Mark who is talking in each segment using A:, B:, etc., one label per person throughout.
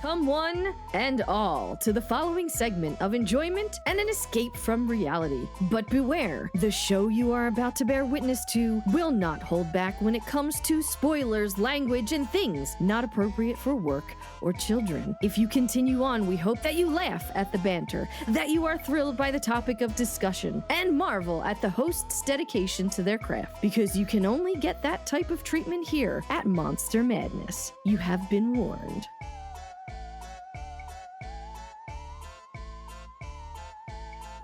A: Welcome, one and all, to the following segment of enjoyment and an escape from reality. But beware, the show you are about to bear witness to will not hold back when it comes to spoilers, language, and things not appropriate for work or children. If you continue on, we hope that you laugh at the banter, that you are thrilled by the topic of discussion, and marvel at the host's dedication to their craft, because you can only get that type of treatment here at Monster Madness. You have been warned.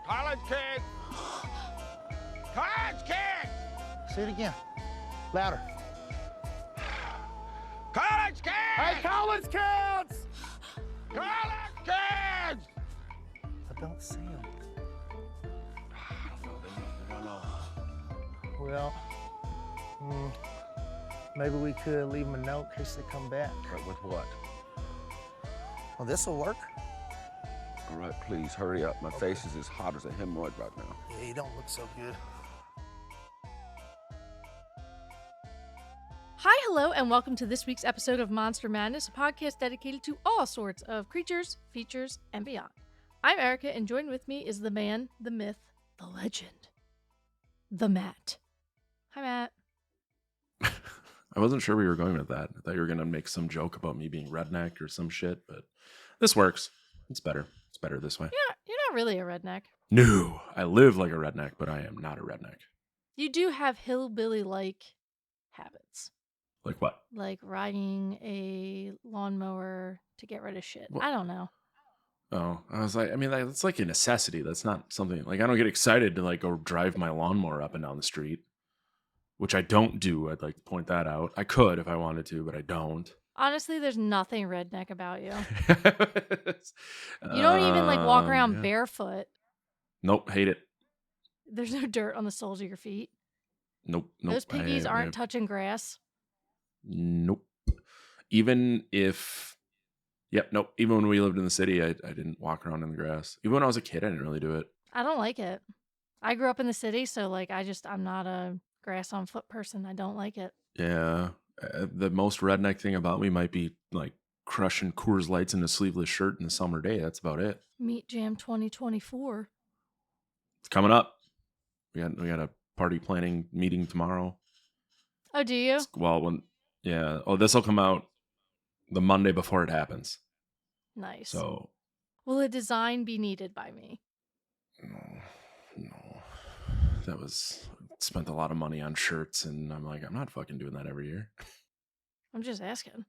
B: College kids! College kids!
C: Say it again. Louder.
B: College kids!
C: Hey, college kids!
B: College kids!
C: Don't say them.
B: I don't know.
C: Well, maybe we could leave them a note in case they come back.
B: But with what?
C: Well, this'll work.
B: All right, please, hurry up. My face is as hot as a hemorrhoid right now.
C: Yeah, you don't look so good.
D: Hi, hello, and welcome to this week's episode of Monster Madness, a podcast dedicated to all sorts of creatures, features, and beyond. I'm Erica, and joined with me is the man, the myth, the legend, the Matt. Hi, Matt.
E: I wasn't sure we were going with that. I thought you were going to make some joke about me being redneck or some shit, but this works. It's better. It's better this way.
D: You're not really a redneck.
E: No, I live like a redneck, but I am not a redneck.
D: You do have hillbilly-like habits.
E: Like what?
D: Like riding a lawnmower to get rid of shit.
E: Well,
D: I don't know.
E: Oh, I was like, I mean, that's like a necessity. That's not something, like, I don't get excited to, like, go drive my lawnmower up and down the street, which I don't do. I'd like to point that out. I could if I wanted to, but I don't.
D: Honestly, there's nothing redneck about you. You don't even, like, walk around barefoot.
E: Nope, hate it.
D: There's no dirt on the soles of your feet.
E: Nope.
D: Those piggies aren't touching grass.
E: Nope. Even when we lived in the city, I didn't walk around in the grass. Even when I was a kid, I didn't really do it.
D: I don't like it. I grew up in the city, so like I'm not a grass on foot person. I don't like it.
E: Yeah. The most redneck thing about me might be like crushing Coors Lights in a sleeveless shirt in the summer day. That's about it.
D: Meat Jam 2024.
E: It's coming up. We got a party planning meeting tomorrow.
D: Oh, do you?
E: This will come out the Monday before it happens.
D: Nice.
E: So,
D: will a design be needed by me?
E: No. Spent a lot of money on shirts, and I'm like, I'm not fucking doing that every year.
D: I'm just asking.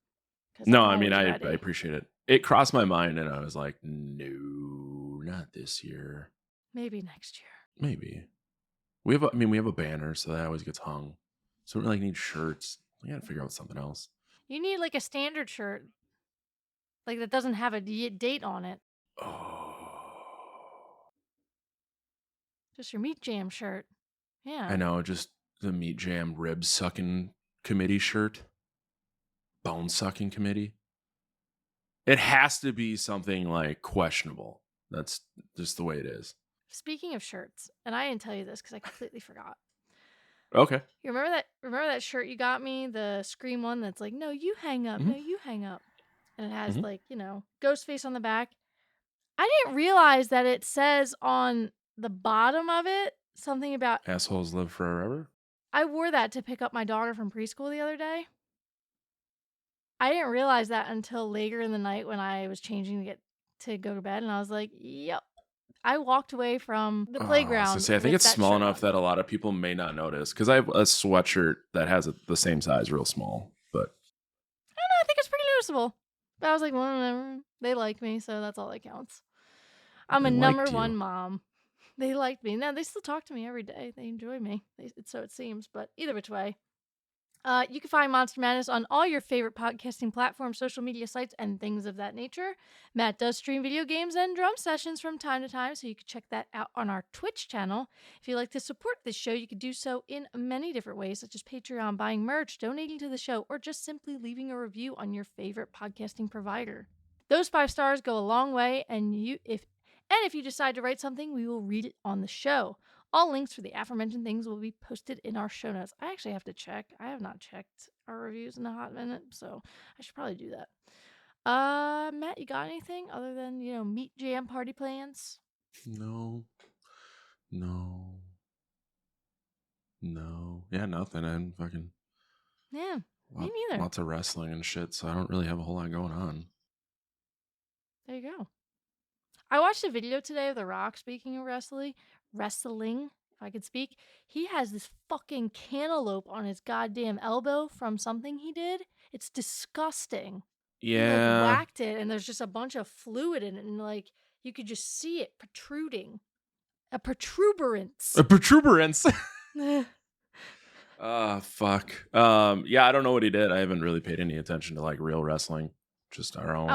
E: No, I mean, I appreciate it. It crossed my mind, and I was like, no, not this year.
D: Maybe next year.
E: Maybe. We have a banner, so that always gets hung. So we don't really need shirts. We gotta figure out something else.
D: You need like a standard shirt, like that doesn't have a date on it.
E: Oh.
D: Just your Meat Jam shirt. Yeah.
E: I know, just the Meat Jam rib sucking committee shirt. Bone sucking committee. It has to be something like questionable. That's just the way it is.
D: Speaking of shirts, and I didn't tell you this because I completely forgot.
E: Okay.
D: You remember that shirt you got me, the Scream one that's like, no, you hang up, no, you hang up. And it has like, ghost face on the back. I didn't realize that it says on the bottom of it something about
E: assholes live forever.
D: I wore that to pick up my daughter from preschool the other day. I didn't realize that until later in the night when I was changing to go to bed, and I was like, yep. I walked away from the playground.
E: I think it's small enough that a lot of people may not notice, because I have a sweatshirt that has the same size, real small. But
D: I don't know, I think it's pretty noticeable. But I was like, well, whatever. They like me, so that's all that counts. I'm a number one mom. They liked me. Now they still talk to me every day. They enjoy me. So it seems. But either which way. You can find Monster Madness on all your favorite podcasting platforms, social media sites, and things of that nature. Matt does stream video games and drum sessions from time to time, so you can check that out on our Twitch channel. If you'd like to support this show, you can do so in many different ways, such as Patreon, buying merch, donating to the show, or just simply leaving a review on your favorite podcasting provider. Those 5 stars go a long way, and if you decide to write something, we will read it on the show. All links for the aforementioned things will be posted in our show notes. I actually have to check. I have not checked our reviews in a hot minute, so I should probably do that. Matt, you got anything other than, meat jam party plans?
E: No. Yeah, nothing. I'm fucking
D: Yeah, me neither.
E: lots of wrestling and shit, so I don't really have a whole lot going on.
D: There you go. I watched a video today of The Rock, speaking of wrestling, if I could speak. He has this fucking cantaloupe on his goddamn elbow from something he did. It's disgusting. He whacked it, and there's just a bunch of fluid in it, and you could just see it protruding. A protuberance.
E: A protuberance. Fuck. Yeah, I don't know what he did. I haven't really paid any attention to real wrestling. Just our own.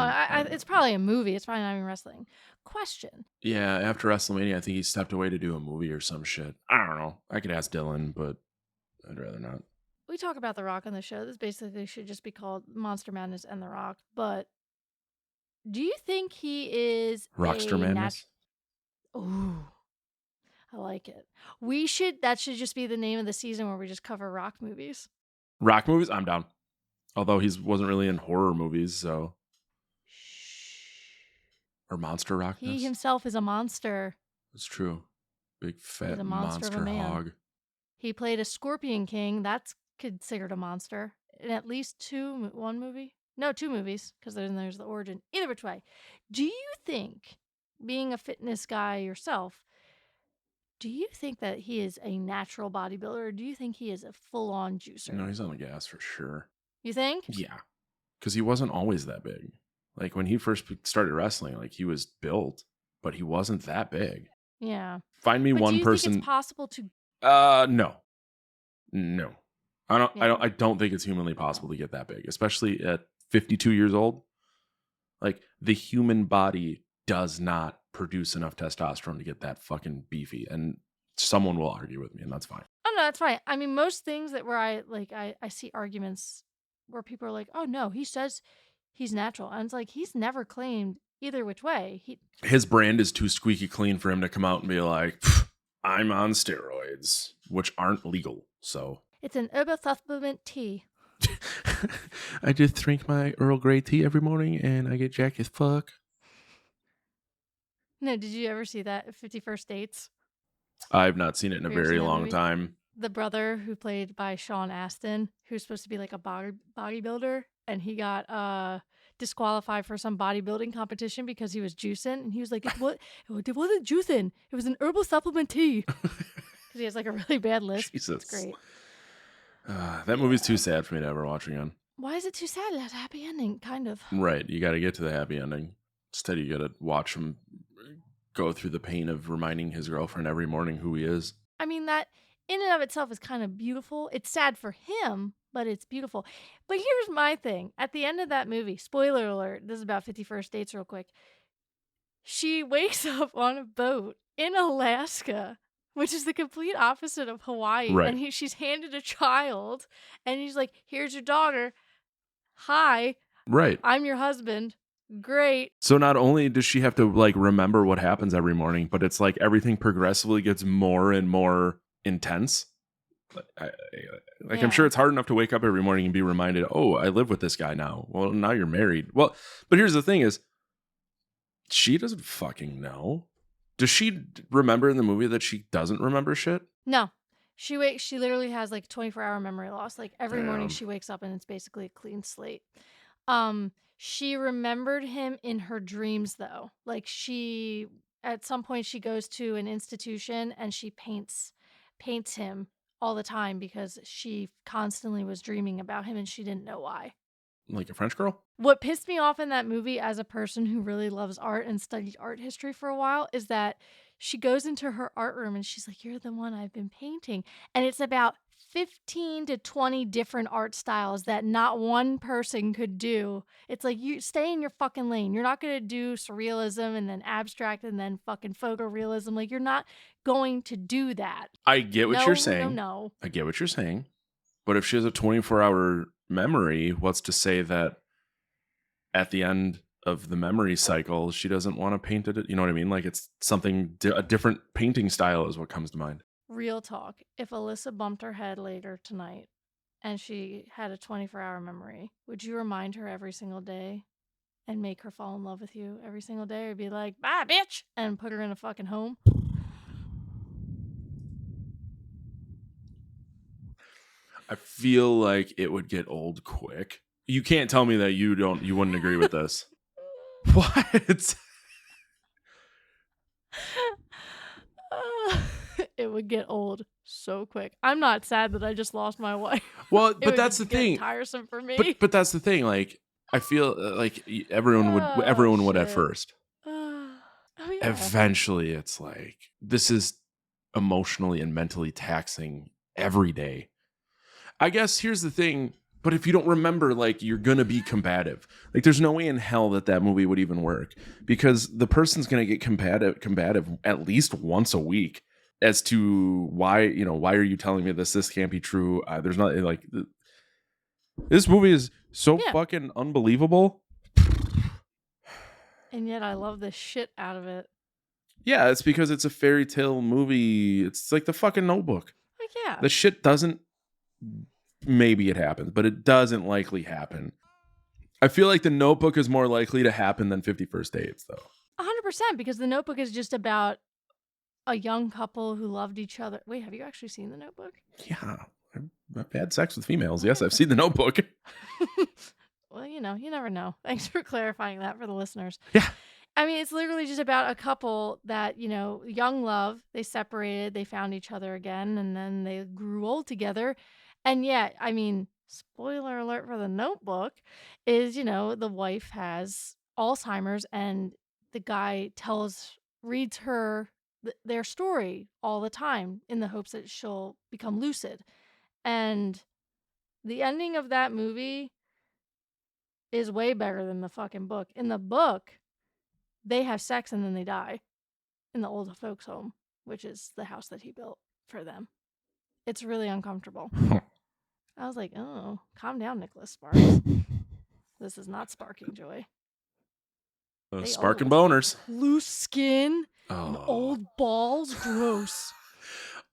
D: It's probably a movie. It's probably not even wrestling. Question.
E: Yeah, after WrestleMania, I think he stepped away to do a movie or some shit. I don't know. I could ask Dylan, but I'd rather not.
D: We talk about The Rock on the show. This basically should just be called Monster Madness and The Rock. But do you think he is
E: Rockster Madness?
D: Ooh, I like it. That should just be the name of the season where we just cover rock movies.
E: Rock movies? I'm down. Although he wasn't really in horror movies, so. Or monster rockness.
D: He himself is a monster.
E: That's true. Big fat
D: He's a monster of a man.
E: hog. He
D: played a Scorpion King. That's considered a monster in at least two movies, because then there's the origin. Either which way, do you think, being a fitness guy yourself, do you think that he is a natural bodybuilder, or do you think he is a full-on juicer?
E: No, he's on the gas for sure.
D: You think?
E: Yeah, because he wasn't always that big. When he first started wrestling, he was built, but he wasn't that big.
D: Yeah.
E: Find me one person.
D: Think it's possible to?
E: No. I don't.
D: Yeah.
E: I don't think it's humanly possible to get that big, especially at 52 years old. The human body does not produce enough testosterone to get that fucking beefy, and someone will argue with me, and that's fine.
D: Oh no, that's fine. I mean, most things that where I see arguments where people are like, "Oh no, he says he's natural," and it's he's never claimed either which way.
E: His brand is too squeaky clean for him to come out and be like, "I'm on steroids," which aren't legal. So
D: it's an herbal supplement tea.
E: I just drink my Earl Grey tea every morning, and I get jacked as fuck.
D: No, did you ever see that 51st Dates?
E: I've not seen it in a very long time.
D: The brother who played by Sean Astin, who's supposed to be a bodybuilder, and he got disqualified for some bodybuilding competition because he was juicing, and he was like, it wasn't juicing, it was an herbal supplement tea. Because he has a really bad lisp.
E: Jesus.
D: It's great.
E: That movie's too sad for me to ever watch again.
D: Why is it too sad? It has a happy ending, kind of.
E: Right, you got to get to the happy ending. Instead, you got to watch him go through the pain of reminding his girlfriend every morning who he is.
D: I mean, that in and of itself is kind of beautiful. It's sad for him, but it's beautiful. But here's my thing. At the end of that movie, spoiler alert, this is about 51st Dates real quick. She wakes up on a boat in Alaska, which is the complete opposite of Hawaii.
E: Right.
D: And she's handed a child, and he's like, here's your daughter. Hi.
E: Right.
D: I'm your husband. Great.
E: So not only does she have to remember what happens every morning, but it's everything progressively gets more and more intense. I'm sure it's hard enough to wake up every morning and be reminded, oh, I live with this guy now. Well, now you're married. Well, but here's the thing is, she doesn't fucking know. Does she remember in the movie that she doesn't remember shit?
D: No. She literally has 24-hour memory loss. Every morning she wakes up and it's basically a clean slate. She remembered him in her dreams though. At some point she goes to an institution and she paints him all the time because she constantly was dreaming about him and she didn't know why.
E: Like a French girl?
D: What pissed me off in that movie as a person who really loves art and studied art history for a while is that she goes into her art room and she's like, you're the one I've been painting. And it's about 15 to 20 different art styles that not one person could do. It's you stay in your fucking lane. You're not going to do surrealism and then abstract and then fucking photorealism. You're not going to do that.
E: I get what you're saying.
D: No.
E: I get what you're saying. But if she has a 24-hour memory, what's to say that at the end of the memory cycle, she doesn't want to paint it? You know what I mean? It's something, a different painting style is what comes to mind.
D: Real talk. If Alyssa bumped her head later tonight and she had a 24-hour memory, would you remind her every single day and make her fall in love with you every single day, or be like, bye, bitch, and put her in a fucking home.
E: I feel like it would get old quick. You can't tell me that you wouldn't agree with this. What?
D: It would get old so quick. I'm not sad that I just lost my wife.
E: Well,
D: It
E: but
D: would
E: that's the
D: just get
E: thing.
D: tiresome for me.
E: But that's the thing. Like, I feel like everyone would at
D: shit.
E: first.
D: Oh, yeah.
E: Eventually, it's like, this is emotionally and mentally taxing every day. I guess here's the thing. But if you don't remember, like, you're going to be combative. Like, there's no way in hell that movie would even work, because the person's going to get combative at least once a week as to why are you telling me this? This can't be true. There's not, like, this movie is so fucking unbelievable.
D: And yet I love the shit out of it.
E: Yeah, it's because it's a fairy tale movie. It's like the fucking Notebook.
D: Like, yeah.
E: The shit doesn't, maybe it happens, but it doesn't likely happen. I feel like the Notebook is more likely to happen than 50 First Dates, though.
D: 100%, because the Notebook is just about a young couple who loved each other. Wait, have you actually seen the Notebook?
E: Yeah, I've had sex with females. Yes, I've seen the Notebook.
D: Well, you never know. Thanks for clarifying that for the listeners.
E: Yeah.
D: I mean, it's literally just about a couple that, young love, they separated, they found each other again, and then they grew old together. And yet, I mean, spoiler alert for the Notebook is, the wife has Alzheimer's, and the guy reads her their story all the time in the hopes that she'll become lucid. And the ending of that movie is way better than the fucking book. In the book, they have sex and then they die in the old folks' home, which is the house that he built for them. It's really uncomfortable. I was like, oh, calm down, Nicholas Sparks. This is not sparking joy.
E: Sparking boners.
D: Loose skin and old balls. Gross.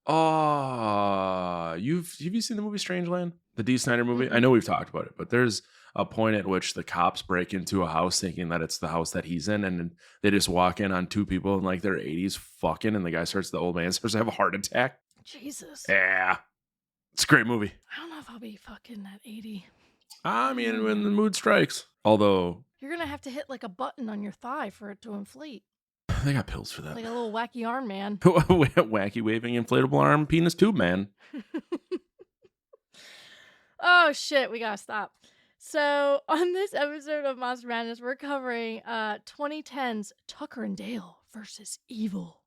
E: Have you seen the movie Strangeland? The D. Snyder movie? I know we've talked about it, but there's a point at which the cops break into a house thinking that it's the house that he's in, and they just walk in on two people in like their 80s fucking, and the old man starts to have a heart attack.
D: Jesus.
E: Yeah. It's a great movie.
D: I don't know if I'll be fucking at 80.
E: I mean, when the mood strikes. Although,
D: you're going to have to hit like a button on your thigh for it to inflate.
E: They got pills for that.
D: Like a little wacky arm man.
E: Wacky waving inflatable arm penis tube man.
D: Oh, shit. We got to stop. So on this episode of Monster Madness, we're covering 2010's Tucker and Dale versus Evil.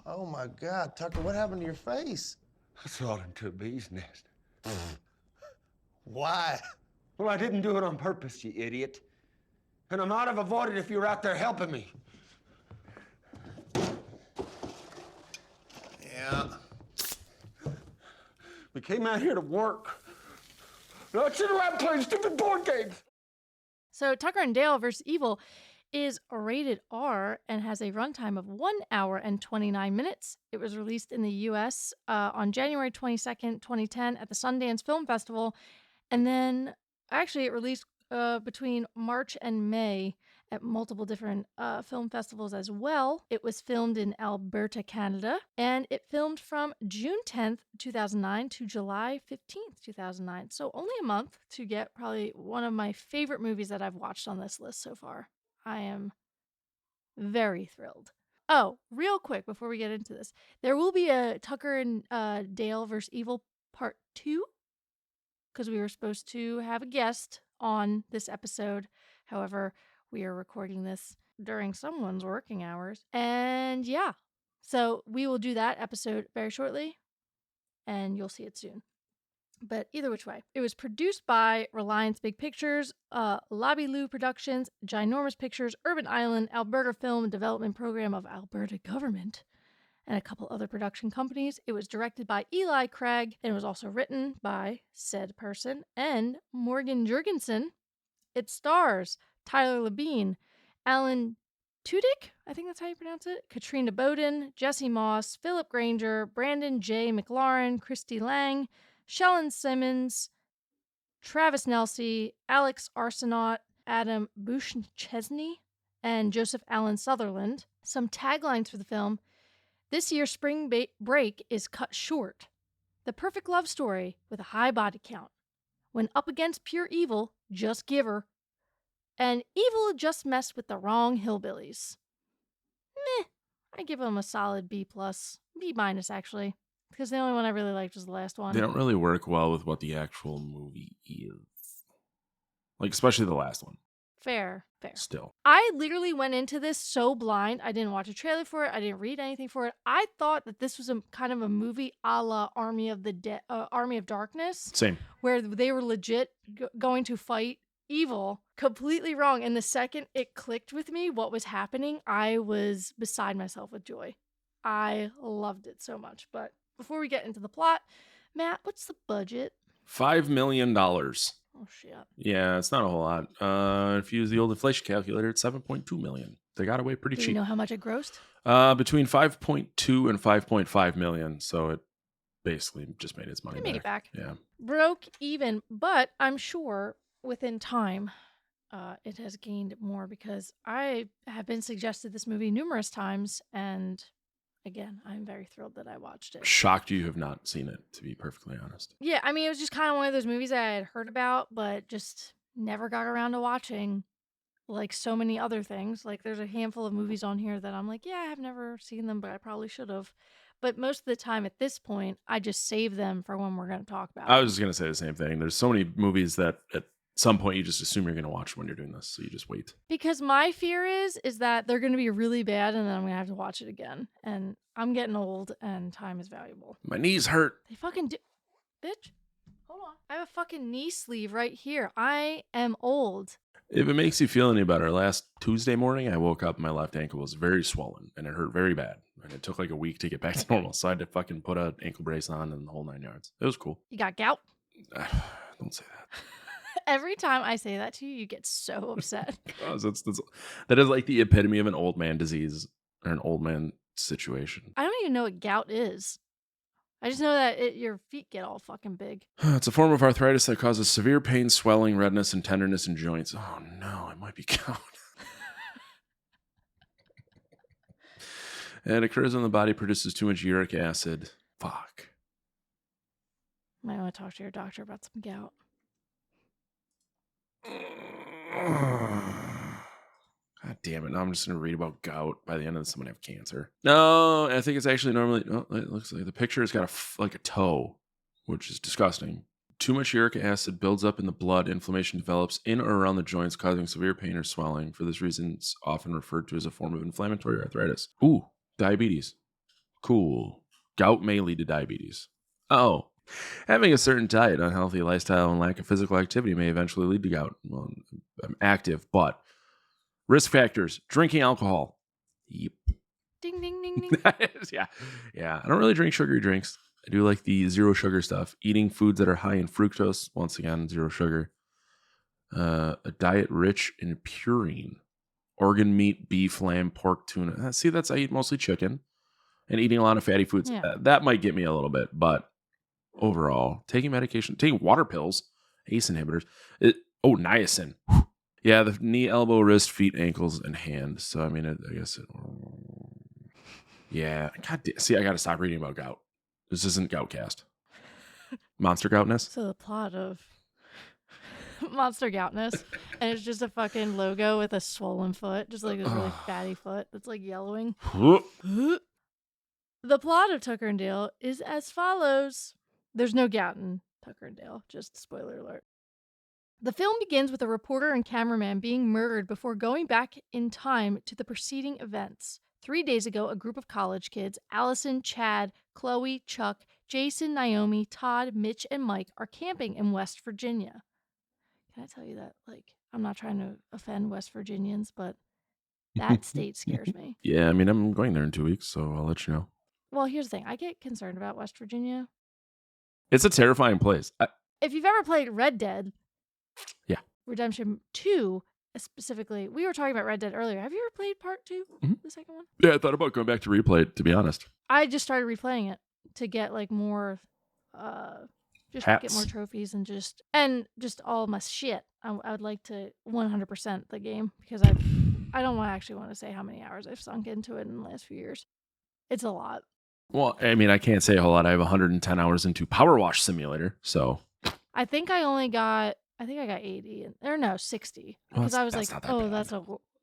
C: Oh my God, Tucker, what happened to your face?
B: I saw it into a bee's nest.
C: Why?
B: Well, I didn't do it on purpose, you idiot. And I might have avoided if you were out there helping me.
C: Yeah.
B: We came out here to work. Not sit around playing stupid board games.
D: So Tucker and Dale versus Evil is rated R and has a runtime of 1 hour and 29 minutes. It was released in the U.S. On January 22nd, 2010 at the Sundance Film Festival. And then actually it released between March and May at multiple different film festivals as well. It was filmed in Alberta, Canada, and it filmed from June 10th, 2009 to July 15th, 2009. So only a month to get probably one of my favorite movies that I've watched on this list so far. I am very thrilled. Oh, real quick before we get into this, there will be a Tucker and Dale vs. Evil Part 2 because we were supposed to have a guest on this episode. However, we are recording this during someone's working hours. And yeah, so we will do that episode very shortly and you'll see it soon. But either which way, it was produced by Reliance Big Pictures, Lobby Lou Productions, Ginormous Pictures, Urban Island, Alberta Film Development Program of Alberta Government, and a couple other production companies. It was directed by Eli Craig, and it was also written by said person and Morgan Jurgensen. It stars Tyler Labine, Alan Tudyk, I think that's how you pronounce it, Katrina Bowden, Jesse Moss, Philip Granger, Brandon J. McLaurin, Christy Lang, Shellen Simmons, Travis Nelsey, Alex Arsenault, Adam Buchesney and Joseph Allen Sutherland. Some taglines for the film: this year's spring break is cut short. The perfect love story with a high body count. When up against pure evil, just give her. And evil just messed with the wrong hillbillies. Meh. I give them a solid B+, B- actually, because the only one I really liked was the last one.
E: They don't really work well with what the actual movie is. Like, especially the last one.
D: Fair.
E: Still.
D: I literally went into this so blind. I didn't watch a trailer for it. I didn't read anything for it. I thought that this was a kind of a movie a la Army of Darkness.
E: Same.
D: Where they were legit going to fight evil. Completely wrong. And the second it clicked with me what was happening, I was beside myself with joy. I loved it so much. But before we get into the plot, Matt, what's the budget?
E: $5 million.
D: Oh, shit.
E: Yeah, it's not a whole lot. If you use the old inflation calculator, it's $7.2 million. They got away pretty
D: Do
E: cheap.
D: you know how much it grossed?
E: Between 5.2 and 5.5 million. So it basically just made its money
D: It made it back.
E: Yeah.
D: Broke even, but I'm sure within time it has gained more because I have been suggested this movie numerous times, and again, I'm very thrilled that I watched it.
E: Shocked you have not seen it, to be perfectly honest.
D: Yeah, I mean, it was just kind of one of those movies that I had heard about, but just never got around to watching, like so many other things. Like, there's a handful of movies on here that I'm like, yeah, I have never seen them, but I probably should have. But most of the time at this point, I just save them for when we're going to talk about
E: I
D: it.
E: was just going to say the same thing. There's so many movies that at some point you just assume you're going to watch when you're doing this, so you just wait.
D: Because my fear is that they're going to be really bad and then I'm going to have to watch it again. And I'm getting old and time is valuable.
E: My knees hurt.
D: They fucking do. Bitch, hold on. I have a fucking knee sleeve right here. I am old.
E: If it makes you feel any better, last Tuesday morning, I woke up and my left ankle was very swollen and it hurt very bad. And it took like a week to get back to normal. So I had to fucking put an ankle brace on and the whole 9 yards. It was cool.
D: You got gout?
E: Don't say that.
D: Every time I say that to you, you get so upset.
E: That is like the epitome of an old man disease or an old man situation.
D: I don't even know what gout is. I just know that your feet get all fucking big.
E: It's a form of arthritis that causes severe pain, swelling, redness, and tenderness in joints. Oh no, it might be gout. It occurs when the body produces too much uric acid. Fuck.
D: Might want to talk to your doctor about some gout.
E: God damn it. Now I'm just going to read about gout. By the end of this, I'm going to have cancer. No, I think it's actually normally... Oh, it looks like the picture has got like a toe, which is disgusting. Too much uric acid builds up in the blood. Inflammation develops in or around the joints, causing severe pain or swelling. For this reason, it's often referred to as a form of inflammatory arthritis. Ooh, diabetes. Cool. Gout may lead to diabetes. Oh. Having a certain diet, unhealthy lifestyle, and lack of physical activity may eventually lead to gout. Well, I'm active, but risk factors: drinking alcohol. Yep.
D: Ding, ding, ding, ding.
E: Yeah. I don't really drink sugary drinks. I do like the zero sugar stuff. Eating foods that are high in fructose. Once again, zero sugar. A diet rich in purine. Organ meat, beef, lamb, pork, tuna. See, I eat mostly chicken. And eating a lot of fatty foods.
D: Yeah.
E: That might get me a little bit, but overall, taking medication, taking water pills, ACE inhibitors. Niacin. Yeah, the knee, elbow, wrist, feet, ankles, and hand. So, I mean, I guess yeah. God damn. See, I got to stop reading about gout. This isn't Goutcast. Monster Goutness?
D: So the plot of Monster Goutness, and it's just a fucking logo with a swollen foot, just like this really fatty foot that's like yellowing. The plot of Tucker and Dale is as follows. There's no gout in Tucker and Dale, just spoiler alert. The film begins with a reporter and cameraman being murdered before going back in time to the preceding events. 3 days ago, a group of college kids, Allison, Chad, Chloe, Chuck, Jason, Naomi, Todd, Mitch, and Mike, are camping in West Virginia. Can I tell you that, I'm not trying to offend West Virginians, but that state scares me.
E: Yeah, I mean, I'm going there in 2 weeks, so I'll let you know.
D: Well, here's the thing. I get concerned about West Virginia.
E: It's a terrifying place.
D: If you've ever played Red Dead,
E: yeah,
D: Redemption 2 specifically, we were talking about Red Dead earlier. Have you ever played part 2, the second one?
E: Yeah, I thought about going back to replay it, to be honest.
D: I just started replaying it to get more, Just to get more
E: Hats.
D: trophies and just all my shit. I would like to 100% the game because I don't actually want to say how many hours I've sunk into it in the last few years. It's a lot.
E: Well, I mean, I can't say a whole lot. I have 110 hours into Power Wash Simulator, so
D: I think I got 80 or no 60
E: Well,
D: because I was
E: that's
D: like,
E: not that
D: oh,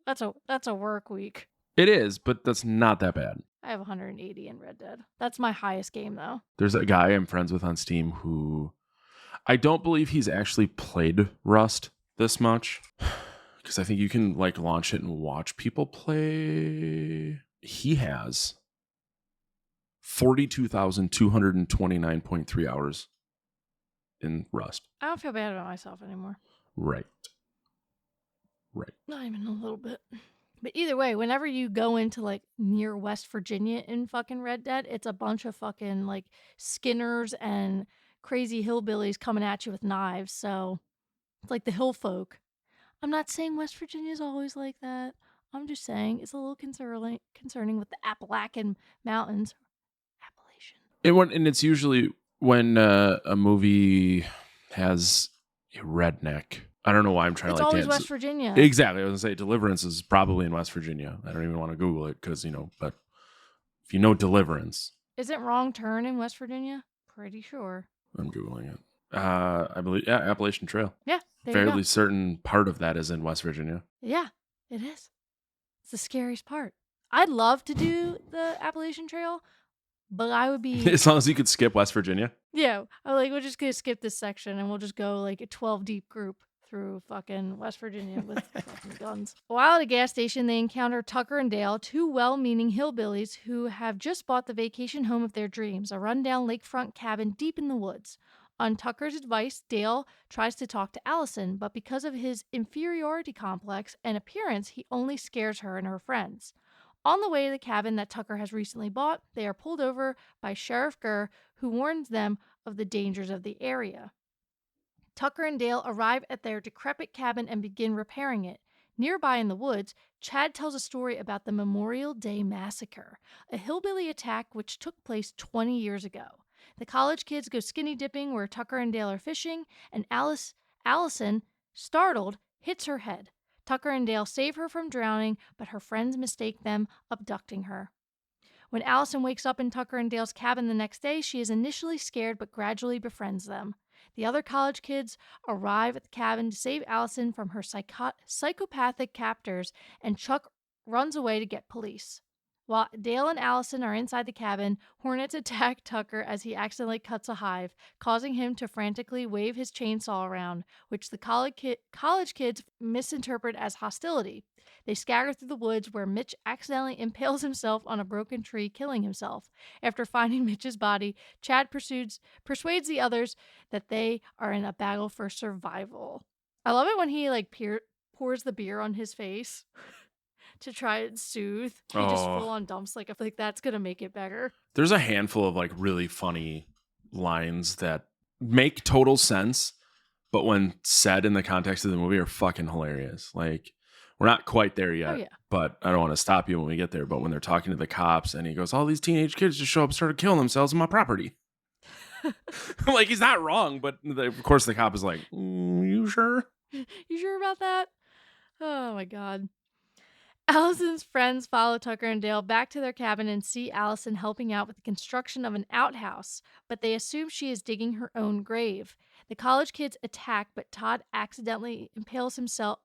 E: bad.
D: that's a work week.
E: It is, but that's not that bad.
D: I have 180 in Red Dead. That's my highest game though.
E: There's a guy I'm friends with on Steam who I don't believe he's actually played Rust this much because I think you can like launch it and watch people play. He has 42,229.3 hours in Rust.
D: I don't feel bad about myself anymore.
E: Right.
D: Not even a little bit. But either way, whenever you go into like near West Virginia in fucking Red Dead, it's a bunch of fucking like skinners and crazy hillbillies coming at you with knives. So it's like the hill folk. I'm not saying West Virginia's always like that. I'm just saying it's a little concerning with the Appalachian Mountains. Appalachian.
E: And it's usually when a movie has a redneck. I don't know why I'm trying
D: It's
E: to like
D: always
E: dance.
D: West Virginia.
E: Exactly. I was going to say Deliverance is probably in West Virginia. I don't even want to Google it because, but if you know Deliverance.
D: Isn't Wrong Turn in West Virginia? Pretty sure.
E: I'm Googling it. I believe, Appalachian Trail.
D: Yeah. There you
E: Fairly
D: go.
E: certain part of that is in West Virginia.
D: Yeah, it is. It's the scariest part. I'd love to do the Appalachian Trail, but I would be...
E: As long as you could skip West Virginia.
D: Yeah, I'm like, we're just going to skip this section and we'll just go like a 12-deep group through fucking West Virginia with fucking guns. While at a gas station, they encounter Tucker and Dale, two well-meaning hillbillies who have just bought the vacation home of their dreams, a rundown lakefront cabin deep in the woods. On Tucker's advice, Dale tries to talk to Allison, but because of his inferiority complex and appearance, he only scares her and her friends. On the way to the cabin that Tucker has recently bought, they are pulled over by Sheriff Gurl, who warns them of the dangers of the area. Tucker and Dale arrive at their decrepit cabin and begin repairing it. Nearby in the woods, Chad tells a story about the Memorial Day Massacre, a hillbilly attack which took place 20 years ago. The college kids go skinny dipping where Tucker and Dale are fishing, and Allison, startled, hits her head. Tucker and Dale save her from drowning, but her friends mistake them, abducting her. When Allison wakes up in Tucker and Dale's cabin the next day, she is initially scared but gradually befriends them. The other college kids arrive at the cabin to save Allison from her psychopathic captors, and Chuck runs away to get police. While Dale and Allison are inside the cabin, hornets attack Tucker as he accidentally cuts a hive, causing him to frantically wave his chainsaw around, which the college kids misinterpret as hostility. They scatter through the woods where Mitch accidentally impales himself on a broken tree, killing himself. After finding Mitch's body, Chad persuades the others that they are in a battle for survival. I love it when he pours the beer on his face. To try and soothe. He just full on dumps I feel like that's gonna make it better.
E: There's a handful of really funny lines that make total sense, but when said in the context of the movie are fucking hilarious. We're not quite there yet, but I don't want to stop you when we get there. But when they're talking to the cops and he goes, all these teenage kids just show up and started killing themselves on my property. He's not wrong, but of course the cop is like, you sure?
D: You sure about that? Oh my God. Allison's friends follow Tucker and Dale back to their cabin and see Allison helping out with the construction of an outhouse, but they assume she is digging her own grave. The college kids attack, but Todd accidentally impales himself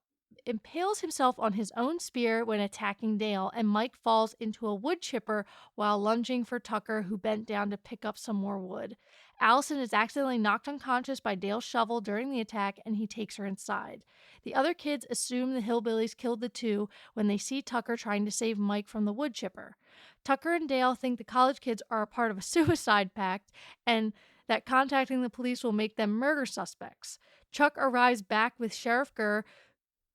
D: on his own spear when attacking Dale, and Mike falls into a wood chipper while lunging for Tucker, who bent down to pick up some more wood. Allison is accidentally knocked unconscious by Dale's shovel during the attack, and he takes her inside. The other kids assume the hillbillies killed the two when they see Tucker trying to save Mike from the wood chipper. Tucker and Dale think the college kids are a part of a suicide pact, and that contacting the police will make them murder suspects. Chuck arrives back with Sheriff Gurl,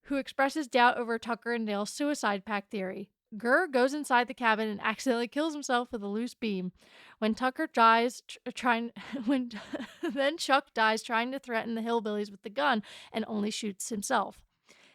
D: who expresses doubt over Tucker and Dale's suicide pact theory. Gurr goes inside the cabin and accidentally kills himself with a loose beam. When Tucker dies, then Chuck dies trying to threaten the hillbillies with the gun and only shoots himself.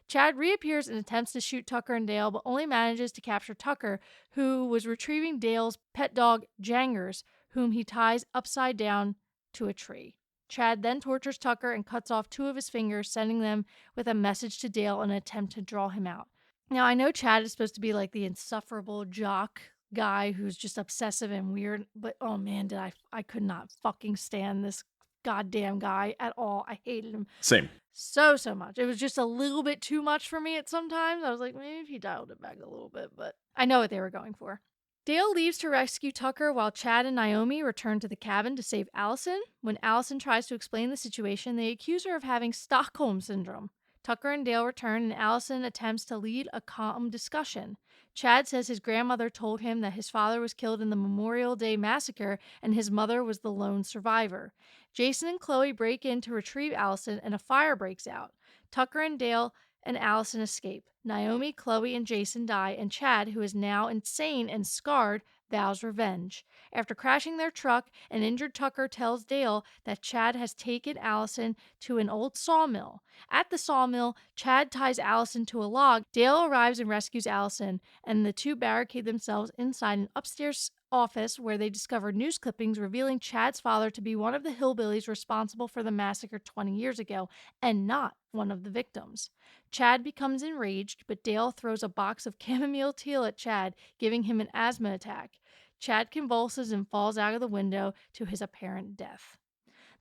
D: Chad reappears and attempts to shoot Tucker and Dale, but only manages to capture Tucker, who was retrieving Dale's pet dog, Jangers, whom he ties upside down to a tree. Chad then tortures Tucker and cuts off 2 of his fingers, sending them with a message to Dale in an attempt to draw him out. Now, I know Chad is supposed to be like the insufferable jock guy who's just obsessive and weird, but oh man, I could not fucking stand this goddamn guy at all. I hated him
E: Same.
D: so much. It was just a little bit too much for me at sometimes. I was like, maybe if he dialed it back a little bit, but I know what they were going for. Dale leaves to rescue Tucker while Chad and Naomi return to the cabin to save Allison. When Allison tries to explain the situation, they accuse her of having Stockholm Syndrome. Tucker and Dale return, and Allison attempts to lead a calm discussion. Chad says his grandmother told him that his father was killed in the Memorial Day massacre and his mother was the lone survivor. Jason and Chloe break in to retrieve Allison, and a fire breaks out. Tucker and Dale and Allison escape. Naomi, Chloe, and Jason die, and Chad, who is now insane and scarred, vows revenge. After crashing their truck, an injured Tucker tells Dale that Chad has taken Allison to an old sawmill. At the sawmill, Chad ties Allison to a log. Dale arrives and rescues Allison, and the two barricade themselves inside an upstairs office where they discover news clippings revealing Chad's father to be one of the hillbillies responsible for the massacre 20 years ago, and not one of the victims. Chad becomes enraged, but Dale throws a box of chamomile tea at Chad, giving him an asthma attack. Chad convulses and falls out of the window to his apparent death.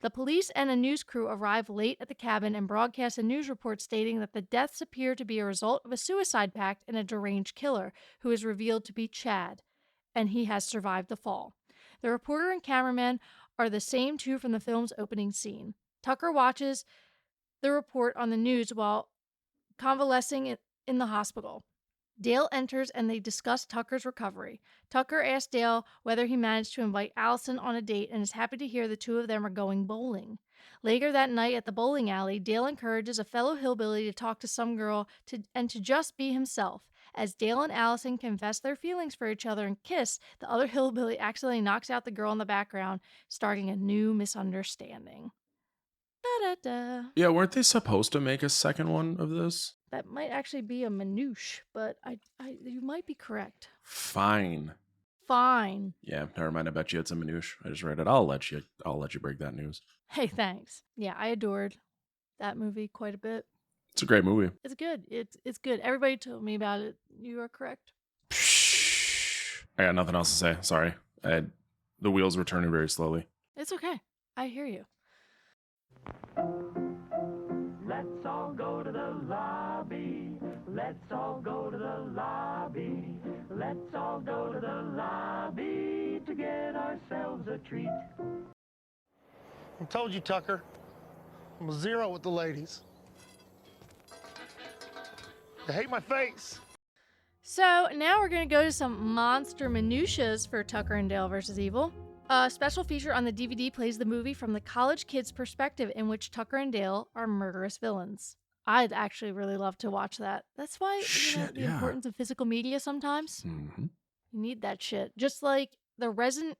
D: The police and a news crew arrive late at the cabin and broadcast a news report stating that the deaths appear to be a result of a suicide pact and a deranged killer, who is revealed to be Chad, and he has survived the fall. The reporter and cameraman are the same two from the film's opening scene. Tucker watches the report on the news while convalescing in the hospital. Dale enters and they discuss Tucker's recovery. Tucker asks Dale whether he managed to invite Allison on a date and is happy to hear the two of them are going bowling. Later that night at the bowling alley, Dale encourages a fellow hillbilly to talk to some girl and to just be himself. As Dale and Allison confess their feelings for each other and kiss, the other hillbilly accidentally knocks out the girl in the background, starting a new misunderstanding. Da-da-da.
E: Yeah, weren't they supposed to make a second one of this?
D: That might actually be a manouche, but you might be correct.
E: Fine. Yeah, never mind. I bet you it's a manouche. I just read it. I'll let you break that news.
D: Hey, thanks. Yeah, I adored that movie quite a bit.
E: It's a great movie.
D: It's good. It's good. Everybody told me about it. You are correct.
E: I got nothing else to say. Sorry. The wheels were turning very slowly.
D: It's okay. I hear you.
F: Let's all go to the lobby. Let's all go to the lobby. Let's all go to the lobby to get ourselves a treat.
C: I told you, Tucker. I'm a 0 with the ladies. They hate my face.
D: So now we're going to go to some monster minutiae for Tucker and Dale vs. Evil. A special feature on the DVD plays the movie from the college kid's perspective, in which Tucker and Dale are murderous villains. I'd actually really love to watch that. That's why the importance of physical media sometimes.
E: Mm-hmm.
D: You need that shit. Just like the Resident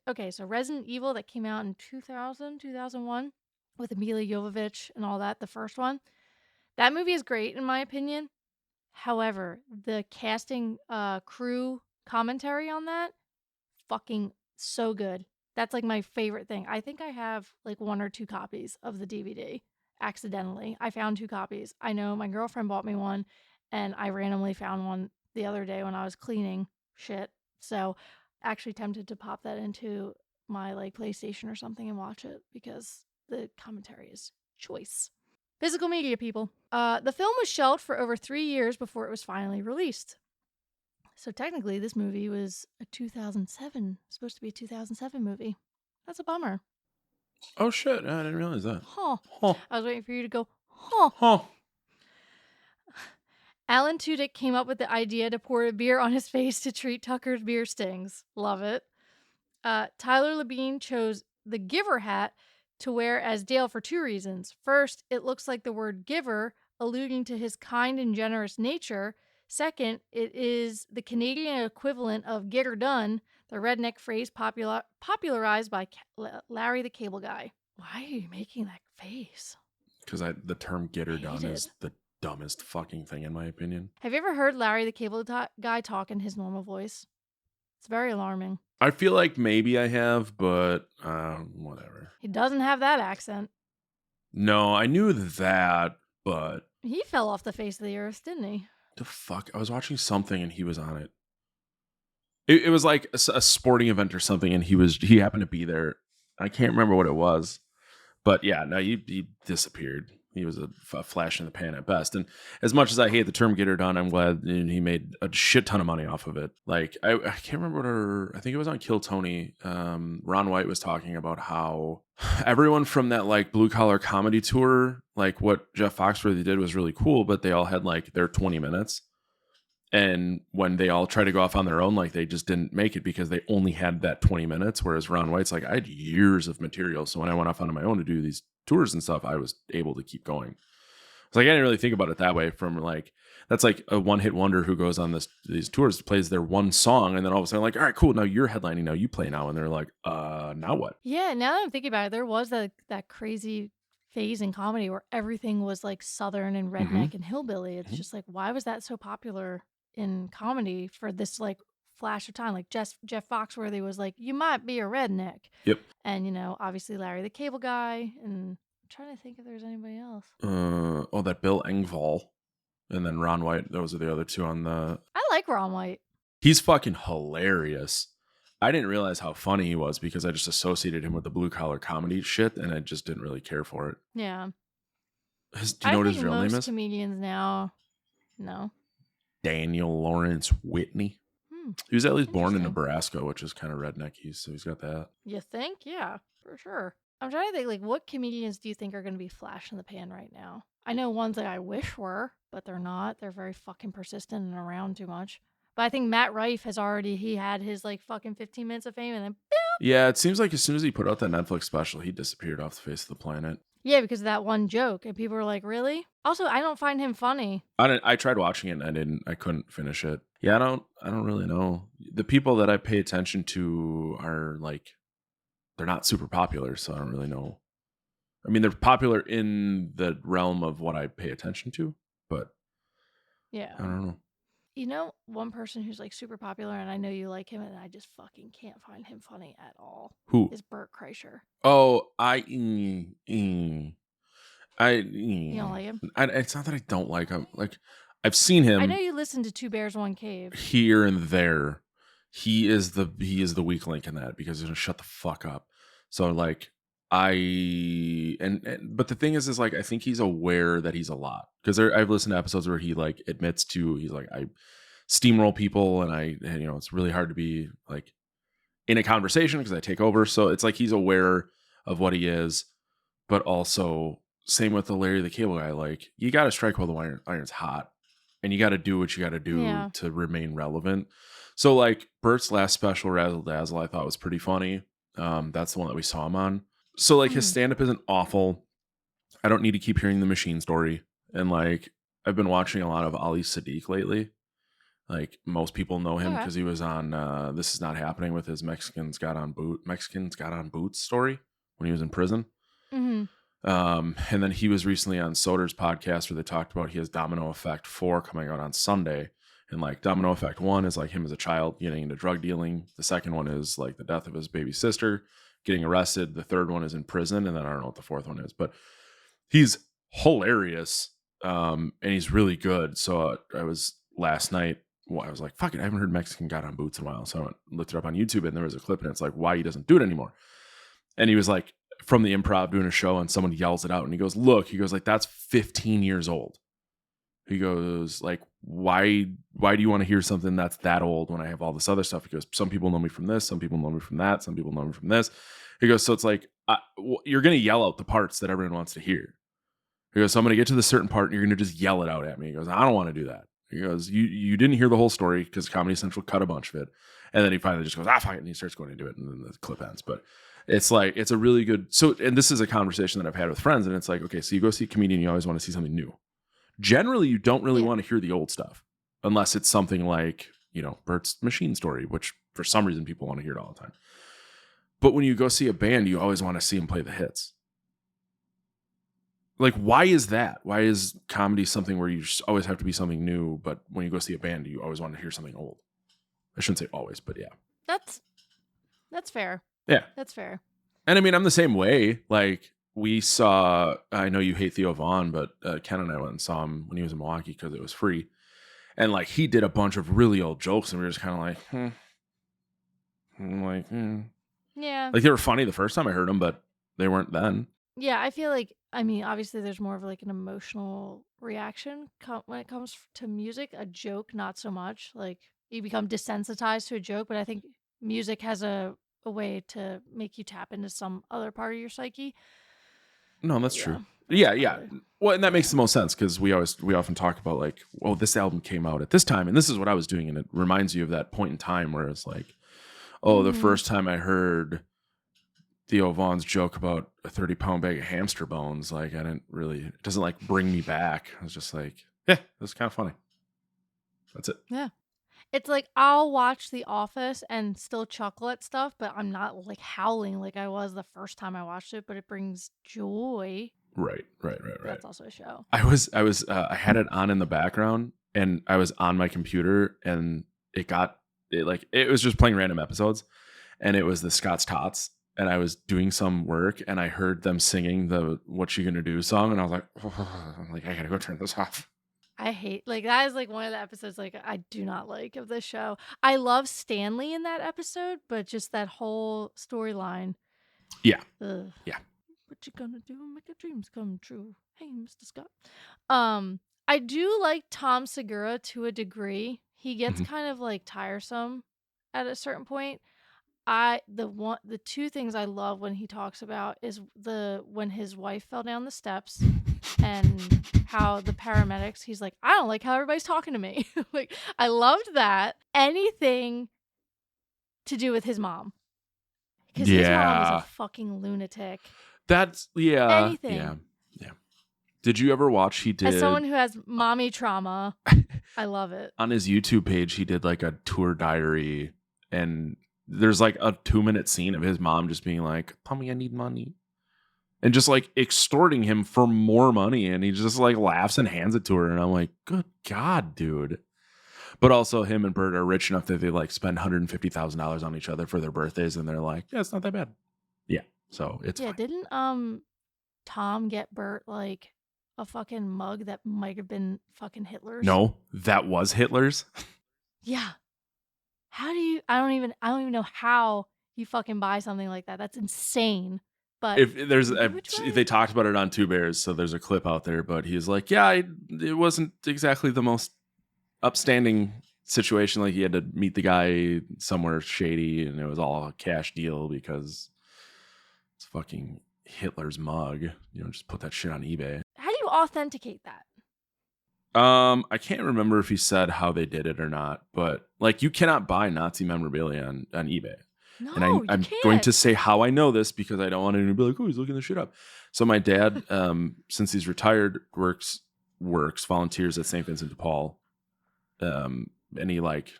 D: Evil that came out in 2001 with Mila Jovovich and all that, the first one. That movie is great in my opinion. However, the casting crew commentary on that, fucking so good. That's like my favorite thing. I think I have like 1 or 2 copies of the DVD accidentally. I found 2 copies. I know my girlfriend bought me one and I randomly found one the other day when I was cleaning shit. So actually tempted to pop that into my like PlayStation or something and watch it because the commentary is choice. Physical media, people. The film was shelved for over 3 years before it was finally released. So technically, this movie was supposed to be a 2007 movie. That's a bummer.
E: Oh, shit. I didn't realize that.
D: Huh.
E: Huh.
D: I was waiting for you to go, huh.
E: Huh.
D: Alan Tudyk came up with the idea to pour a beer on his face to treat Tucker's beer stings. Love it. Tyler Labine chose the Giver hat to wear as Dale for 2 reasons. First, it looks like the word giver, alluding to his kind and generous nature. Second, it is the Canadian equivalent of get her done, the redneck phrase popularized by Larry the Cable Guy. Why are you making that face?
E: Because the term get her done is the dumbest fucking thing in my opinion.
D: Have you ever heard Larry the Cable Guy talk in his normal voice? It's very alarming.
E: I feel like maybe I have, but whatever.
D: He doesn't have that accent.
E: No, I knew that, but
D: He fell off the face of the earth, didn't he?
E: the fuck? I was watching something and he was on it. It was like a sporting event or something, and he happened to be there. I can't remember what it was, but yeah, no, he disappeared. He was a flash in the pan at best. And as much as I hate the term "get her done," I'm glad he made a shit ton of money off of it. Like I can't remember I think it was on Kill Tony. Ron White was talking about how everyone from that like blue collar comedy tour, like what Jeff Foxworthy did was really cool, but they all had like their 20 minutes. And when they all try to go off on their own, like they just didn't make it because they only had that 20 minutes. Whereas Ron White's like, I had years of material. So when I went off on my own to do these tours and stuff, I was able to keep going. It's like, I didn't really think about it that way from like, that's like a one hit wonder who goes on these tours, plays their one song. And then all of a sudden like, all right, cool. Now you're headlining. Now you play now. And they're like, now what?
D: Yeah. Now that I'm thinking about it, there was that crazy phase in comedy where everything was like Southern and redneck and hillbilly. It's just like, why was that so popular in comedy for this like flash of time? Like Jeff Foxworthy was like, you might be a redneck.
E: Yep.
D: And you know, obviously Larry the Cable Guy, and I'm trying to think if there's anybody else.
E: That Bill Engvall, and then Ron White. Those are the other two on the.
D: I like Ron White.
E: He's fucking hilarious. I didn't realize how funny he was because I just associated him with the blue collar comedy shit, and I just didn't really care for it.
D: Yeah.
E: Do you know what his real name is?
D: Comedians now, no.
E: Daniel Lawrence Whitney. He was at least born in Nebraska, which is kind of rednecky, so he's got that.
D: You think? Yeah, for sure. I'm trying to think, like, what comedians do you think are going to be flash in the pan right now? I know ones that I wish were, but they're not. They're very fucking persistent and around too much. But I think Matt Rife he had his, like, fucking 15 minutes of fame and then boop.
E: Yeah, it seems like as soon as he put out that Netflix special, he disappeared off the face of the planet.
D: Yeah, because of that one joke. And people were like, really? Also, I don't find him funny.
E: I tried watching it and I couldn't finish it. Yeah, I don't really know. The people that I pay attention to are like, they're not super popular, so I don't really know. I mean, they're popular in the realm of what I pay attention to, but
D: yeah,
E: I don't know.
D: You know, one person who's like super popular, and I know you like him, and I just fucking can't find him funny at all.
E: Who?
D: Is Bert Kreischer.
E: Oh,
D: You don't like him?
E: It's not that I don't like him. Like, I've seen him.
D: I know you listen to Two Bears, One Cave.
E: Here and there. He is the weak link in that because he's gonna shut the fuck up. So like but the thing is like I think he's aware that he's a lot because I've listened to episodes where he like admits to he's like I steamroll people and it's really hard to be like in a conversation because I take over. So it's like he's aware of what he is, but also same with the Larry the Cable Guy. Like you got to strike while the iron's hot, and you got to do what you got to do to remain relevant. So like Bert's last special, Razzle Dazzle, I thought was pretty funny. That's the one that we saw him on. So like his stand-up isn't awful. I don't need to keep hearing the machine story. And like I've been watching a lot of Ali Sadiq lately. Like most people know him because he was on This Is Not Happening with his Mexicans Got on Boots story when he was in prison. Mm-hmm. And then he was recently on Soder's podcast where they talked about he has Domino Effect 4 coming out on Sunday. And like Domino Effect 1 is like him as a child getting into drug dealing. The second one is like the death of his baby sister, getting arrested. The third one is in prison. And then I don't know what the fourth one is, but he's hilarious. And he's really good. So I was last night, I was like, fuck it, I haven't heard Mexican Got on Boots in a while. So I went, looked it up on YouTube and there was a clip and it's like why he doesn't do it anymore. And he was like from the Improv doing a show and someone yells it out and he goes, look, like that's 15 years old. He goes like, why do you want to hear something that's that old when I have all this other stuff? He goes, some people know me from this. Some people know me from that. Some people know me from this. He goes, so it's like, you're going to yell out the parts that everyone wants to hear. He goes, so I'm going to get to the certain part and you're going to just yell it out at me. He goes, I don't want to do that. He goes, you didn't hear the whole story because Comedy Central cut a bunch of it. And then he finally just goes, fuck it. And he starts going into it and then the clip ends. But it's like, it's a really good, and this is a conversation that I've had with friends and it's like, okay, so you go see a comedian, you always want to see something new. Generally, you don't really want to hear the old stuff unless it's something like, Bert's Machine Story, which for some reason people want to hear it all the time. But when you go see a band, you always want to see them play the hits. Like, why is that? Why is comedy something where you just always have to be something new, but when you go see a band, you always want to hear something old? I shouldn't say always, but yeah.
D: That's fair.
E: Yeah.
D: That's fair.
E: And I mean, I'm the same way. Like, we saw, I know you hate Theo Vaughn, but Ken and I went and saw him when he was in Milwaukee because it was free. And like he did a bunch of really old jokes and we were just kind of like, I'm like,
D: Yeah.
E: Like they were funny the first time I heard them, but they weren't then.
D: Yeah, I feel like, I mean, obviously there's more of like an emotional reaction when it comes to music. A joke, not so much. Like you become desensitized to a joke, but I think music has a way to make you tap into some other part of your psyche.
E: No, that's
D: Yeah,
E: true.
D: that's
E: Yeah.
D: probably-
E: Well, and that makes the most sense because we often talk about like, oh, this album came out at this time, and this is what I was doing, and it reminds you of that point in time where it's like, oh, the first time I heard Theo Vaughn's joke about a 30-pound bag of hamster bones, like it doesn't like bring me back. I was just like, yeah, that's kind of funny. That's it.
D: Yeah. It's like I'll watch The Office and still chuckle at stuff, but I'm not like howling like I was the first time I watched it, but it brings joy.
E: Right.
D: That's also a show.
E: I had it on in the background and I was on my computer and it was just playing random episodes and it was the Scott's Tots and I was doing some work and I heard them singing the What You Gonna Do song and I was like, I gotta go turn this off.
D: I hate, like, that is like one of the episodes like I do not like of this show. I love Stanley in that episode, but just that whole storyline.
E: Yeah.
D: Ugh.
E: Yeah.
D: What you gonna do? Make your dreams come true. Hey, Mr. Scott. I do like Tom Segura to a degree. He gets kind of like tiresome at a certain point. The two things I love when he talks about is when his wife fell down the steps and how the paramedics, he's like, I don't like how everybody's talking to me. Like, I loved that. Anything to do with his mom. Because his mom is a fucking lunatic.
E: That's, yeah.
D: Anything.
E: Yeah. Did you ever watch, he did.
D: As someone who has mommy trauma, I love it.
E: On his YouTube page, he did like a tour diary and there's like a 2-minute scene of his mom just being like, Tommy, I need money. And just like extorting him for more money. And he just like laughs and hands it to her. And I'm like, good God, dude. But also him and Bert are rich enough that they like spend $150,000 on each other for their birthdays. And they're like, yeah, it's not that bad. Yeah. So it's fine.
D: Didn't Tom get Bert like a fucking mug that might have been fucking Hitler's?
E: No, that was Hitler's.
D: Yeah. How do you, I don't even know how you fucking buy something like that. That's insane. But
E: if there's they talked about it on Two Bears, so there's a clip out there, but he's like, yeah, it wasn't exactly the most upstanding situation. Like he had to meet the guy somewhere shady and it was all a cash deal because it's fucking Hitler's mug. You know, just put that shit on eBay.
D: How do you authenticate that?
E: I can't remember if he said how they did it or not, but like you cannot buy Nazi memorabilia on eBay.
D: No,
E: and I'm
D: you can't.
E: going to say how I know this because I don't want anyone to be like, oh, he's looking this shit up. So my dad, since he's retired, volunteers at St. Vincent de Paul. And he like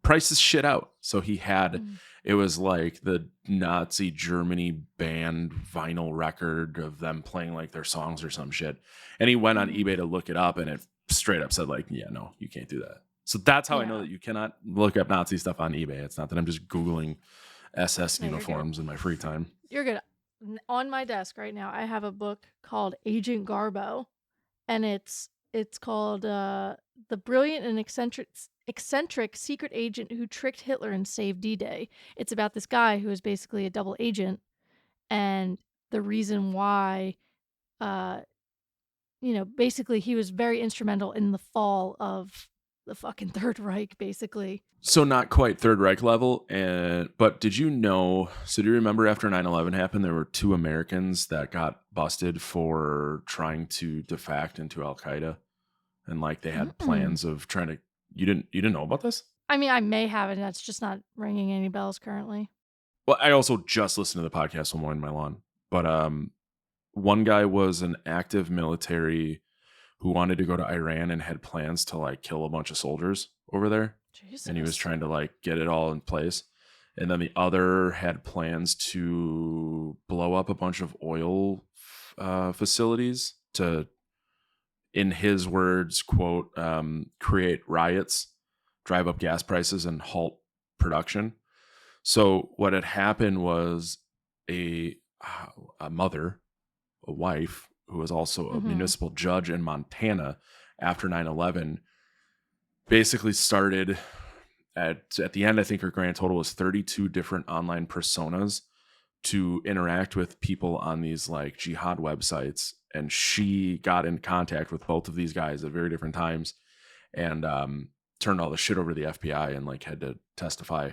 E: prices shit out. So he had, it was like the Nazi Germany band vinyl record of them playing like their songs or some shit. And he went on eBay to look it up and it straight up said like, yeah, no, you can't do that. So that's how I know that you cannot look up Nazi stuff on eBay. It's not that I'm just Googling SS uniforms in my free time.
D: You're good. On my desk right now, I have a book called Agent Garbo, and it's called The Brilliant and Eccentric Secret Agent Who Tricked Hitler and Saved D-Day. It's about this guy who is basically a double agent, and the reason why, basically he was very instrumental in the fall of the fucking Third Reich, basically.
E: So not quite Third Reich level, but did you know, so do you remember after 9/11 happened, there were 2 Americans that got busted for trying to defact into Al-Qaeda? And like they had plans of trying to, you didn't know about this?
D: I mean, I may have it, that's just not ringing any bells currently.
E: Well, I also just listened to the podcast on mowing my lawn. But one guy was an active military who wanted to go to Iran and had plans to like kill a bunch of soldiers over there. Jesus. And he was trying to like get it all in place. And then the other had plans to blow up a bunch of oil facilities to, in his words, quote, create riots, drive up gas prices and halt production. So what had happened was a a mother, a wife, who was also a
D: Mhm.
E: municipal judge in Montana after 9/11, basically started at the end, I think her grand total was 32 different online personas to interact with people on these like jihad websites. And she got in contact with both of these guys at very different times and turned all the shit over to the FBI and like had to testify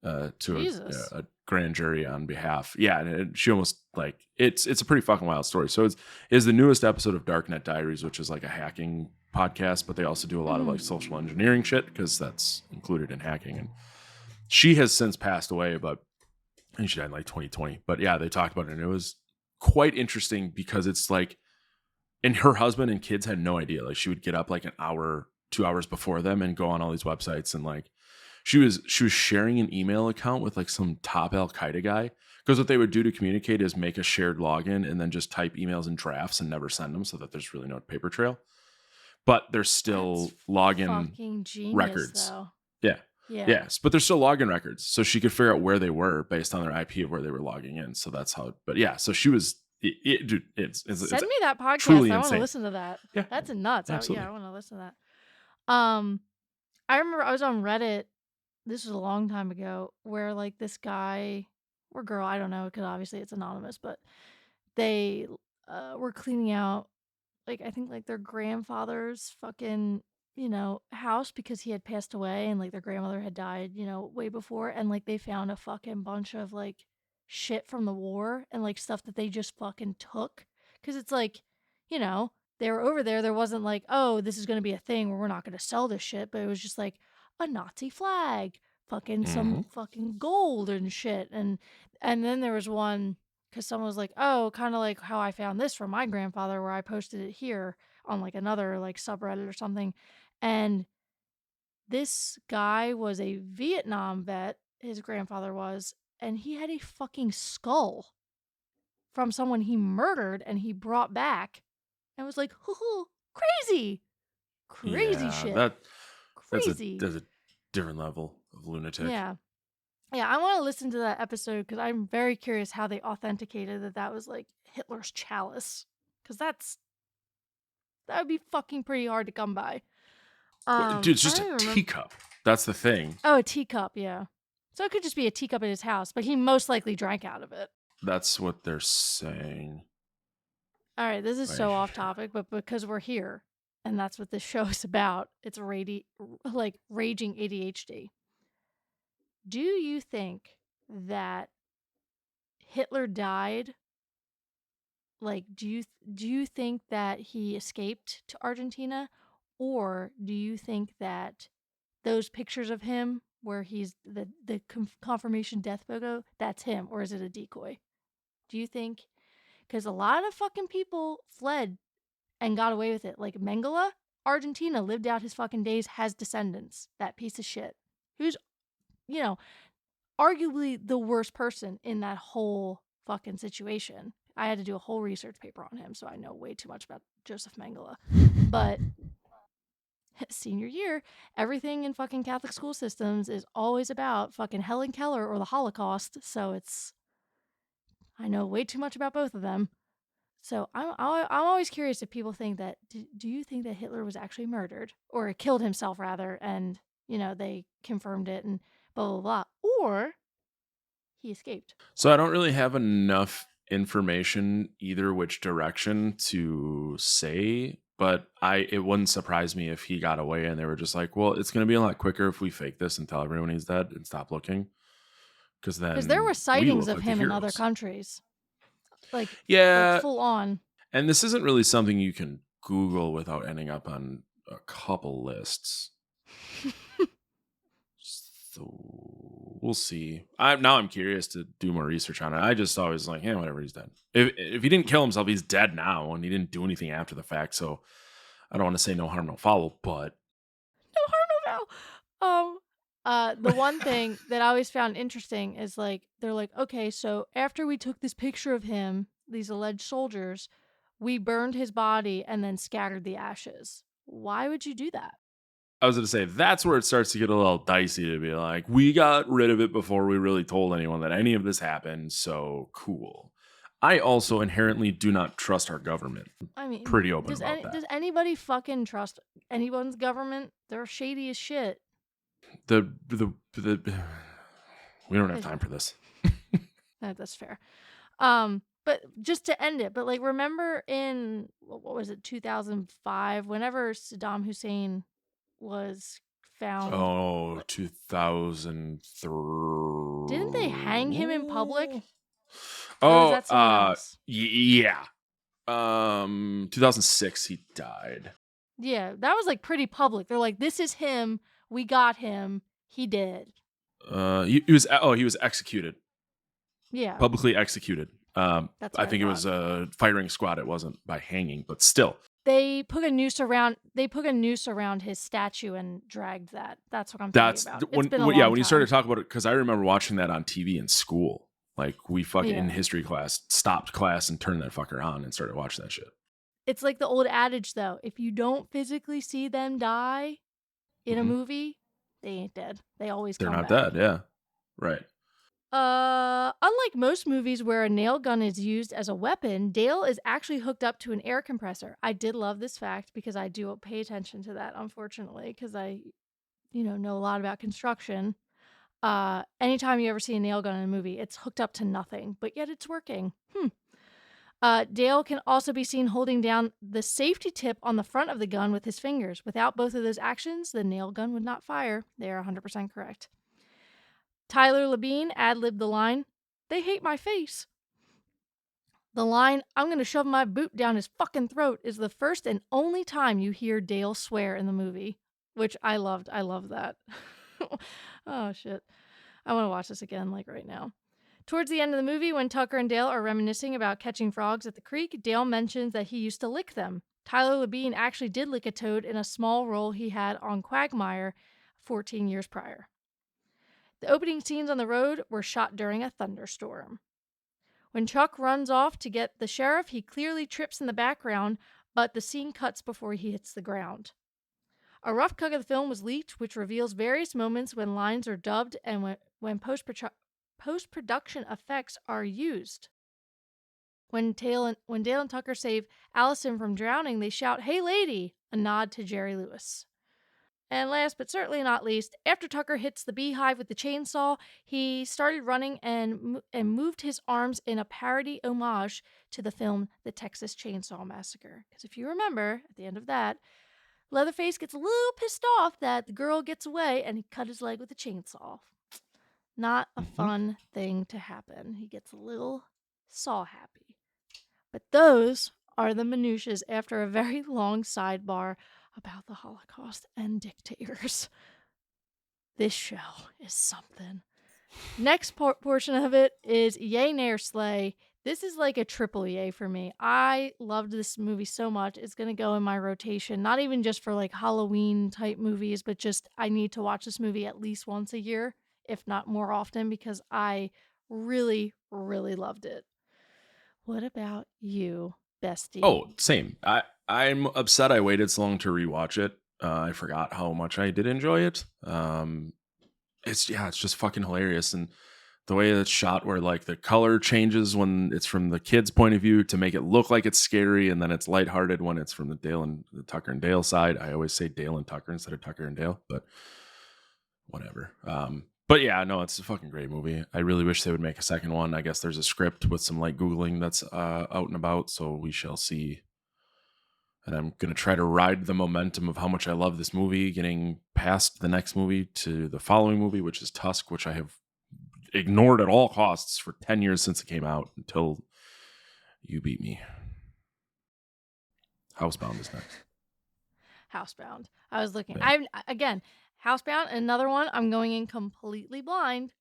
E: to
D: Jesus.
E: a grand jury on behalf. Yeah, and she almost like it's a pretty fucking wild story. So it's the newest episode of Darknet Diaries, which is like a hacking podcast, but they also do a lot of like social engineering shit because that's included in hacking. And she has since passed away, but I think she died in like 2020. But yeah, they talked about it, and it was quite interesting because it's like, and her husband and kids had no idea. Like she would get up like an hour, 2 hours before them and go on all these websites, and like she was sharing an email account with like some top Al Qaeda guy, because what they would do to communicate is make a shared login and then just type emails in drafts and never send them, so that there's really no paper trail. But there's still login
D: Fucking genius,
E: records.
D: though.
E: Yeah.
D: Yeah.
E: Yes, but there's still login records, so she could figure out where they were based on their IP of where they were logging in. So that's how. But yeah, so she was. Dude, it's
D: Send me that podcast.
E: truly
D: I want to
E: insane.
D: listen to that.
E: Yeah,
D: That's nuts.
E: absolutely.
D: I want to listen to that. I remember I was on Reddit. This was a long time ago, where like this guy or girl, I don't know, because obviously it's anonymous, but they were cleaning out, like, I think like their grandfather's fucking, house, because he had passed away and like their grandmother had died, way before. And like they found a fucking bunch of like shit from the war and like stuff that they just fucking took. Cause it's like, they were over there. There wasn't like, oh, this is going to be a thing where we're not going to sell this shit. But it was just like a Nazi flag, fucking some fucking gold and shit. And then there was one, because someone was like, oh, kind of like how I found this from my grandfather, where I posted it here on like another like subreddit or something. And this guy was a Vietnam vet, his grandfather was, and he had a fucking skull from someone he murdered and he brought back. And was like, hoo, crazy shit. Crazy.
E: That's a different level of lunatic.
D: Yeah. Yeah, I want to listen to that episode because I'm very curious how they authenticated that was like Hitler's chalice. Because that would be fucking pretty hard to come by.
E: Dude, it's just a teacup. That's the thing.
D: Oh, a teacup, yeah. So it could just be a teacup in his house, but he most likely drank out of it.
E: That's what they're saying.
D: All right, this is so off topic, but because we're here, and that's what this show is about, it's raging ADHD. Do you think that Hitler died? Like, do you think that he escaped to Argentina, or do you think that those pictures of him where he's the confirmation death photo, that's him, or is it a decoy? Do you think? Because a lot of fucking people fled and got away with it. Like Mengele, Argentina, lived out his fucking days, has descendants. That piece of shit. Who's, arguably the worst person in that whole fucking situation. I had to do a whole research paper on him, so I know way too much about Joseph Mengele. But senior year, everything in fucking Catholic school systems is always about fucking Helen Keller or the Holocaust. So I know way too much about both of them. So I'm always curious if people think that, do you think that Hitler was actually murdered or killed himself rather, and, they confirmed it and blah, blah, blah, or he escaped?
E: So I don't really have enough information either which direction to say, but it wouldn't surprise me if he got away and they were just like, well, it's going to be a lot quicker if we fake this and tell everyone he's dead and stop looking. Because
D: there were sightings of him in other countries. Like,
E: yeah,
D: full on.
E: And this isn't really something you can Google without ending up on a couple lists. So we'll see. I'm curious to do more research on it. I just always like, whatever, he's dead. If he didn't kill himself, he's dead now, and he didn't do anything after the fact. So I don't want to say no harm, no foul, but
D: no harm, no foul. The one thing that I always found interesting is like, they're like, okay, so after we took this picture of him, these alleged soldiers, we burned his body and then scattered the ashes. Why would you do that?
E: I was going to say, that's where it starts to get a little dicey to be like, we got rid of it before we really told anyone that any of this happened. So cool. I also inherently do not trust our government.
D: I mean,
E: Pretty open about that.
D: Does anybody fucking trust anyone's government? They're shady as shit.
E: The we don't have time for this.
D: That's fair. But just to end it, but like remember in what was it, 2005, whenever Saddam Hussein was found.
E: Oh, 2003.
D: Didn't they hang him in public?
E: Oh,
D: that someone else?
E: Yeah. 2006 he died.
D: Yeah, that was like pretty public. They're like, this is him. We got him. He did.
E: He was executed.
D: Yeah.
E: Publicly executed.
D: That's
E: I think it was a firing squad. It wasn't by hanging, but still.
D: They put a noose around his statue and dragged that. That's what I'm thinking about. It's been a long time.
E: When you started talking about it, because I remember watching that on TV in school. Like we fucking in history class stopped class and turned that fucker on and started watching that shit.
D: It's like the old adage though, if you don't physically see them die in a movie, they ain't dead. They always come back.
E: They're not dead, yeah. Right.
D: Unlike most movies where a nail gun is used as a weapon, Dale is actually hooked up to an air compressor. I did love this fact because I do pay attention to that, unfortunately, because I, know a lot about construction. Anytime you ever see a nail gun in a movie, it's hooked up to nothing, but yet it's working. Dale can also be seen holding down the safety tip on the front of the gun with his fingers. Without both of those actions, the nail gun would not fire. They are 100% correct. Tyler Labine ad-libbed the line, "They hate my face." The line, "I'm going to shove my boot down his fucking throat," is the first and only time you hear Dale swear in the movie, which I loved. I love that. Oh, shit. I want to watch this again, like right now. Towards the end of the movie, when Tucker and Dale are reminiscing about catching frogs at the creek, Dale mentions that he used to lick them. Tyler Labine actually did lick a toad in a small role he had on Quagmire 14 years prior. The opening scenes on the road were shot during a thunderstorm. When Chuck runs off to get the sheriff, he clearly trips in the background, but the scene cuts before he hits the ground. A rough cut of the film was leaked, which reveals various moments when lines are dubbed and when post-production effects are used. When Dale and Tucker save Allison from drowning, they shout, "Hey lady," a nod to Jerry Lewis. And last but certainly not least, after Tucker hits the beehive with the chainsaw, he started running and moved his arms in a parody homage to the film The Texas Chainsaw Massacre. Because if you remember, at the end of that, Leatherface gets a little pissed off that the girl gets away and he cut his leg with a chainsaw. Not a fun thing to happen. He gets a little saw happy. But those are the minutiae after a very long sidebar about the Holocaust and dictators. This show is something. Next portion of it is Yay Nair Slay. This is like a triple yay for me. I loved this movie so much. It's going to go in my rotation, not even just for like Halloween type movies, but just I need to watch this movie at least once a year, if not more often, because I really, really loved it. What about you, bestie?
E: Oh, same. I'm upset I waited so long to rewatch it. I forgot how much I did enjoy it. It's just fucking hilarious. And the way it's shot where like the color changes when it's from the kid's point of view to make it look like it's scary, and then it's lighthearted when it's from the Tucker and Dale side. I always say Dale and Tucker instead of Tucker and Dale, but whatever. But yeah, no, it's a fucking great movie. I really wish they would make a second one. I guess there's a script with some light Googling that's out and about, so we shall see. And I'm going to try to ride the momentum of how much I love this movie, getting past the next movie to the following movie, which is Tusk, which I have ignored at all costs for 10 years since it came out until you beat me. Housebound is next.
D: Housebound. I was looking.
E: Yeah.
D: Again, Housebound, another one. I'm going in completely blind.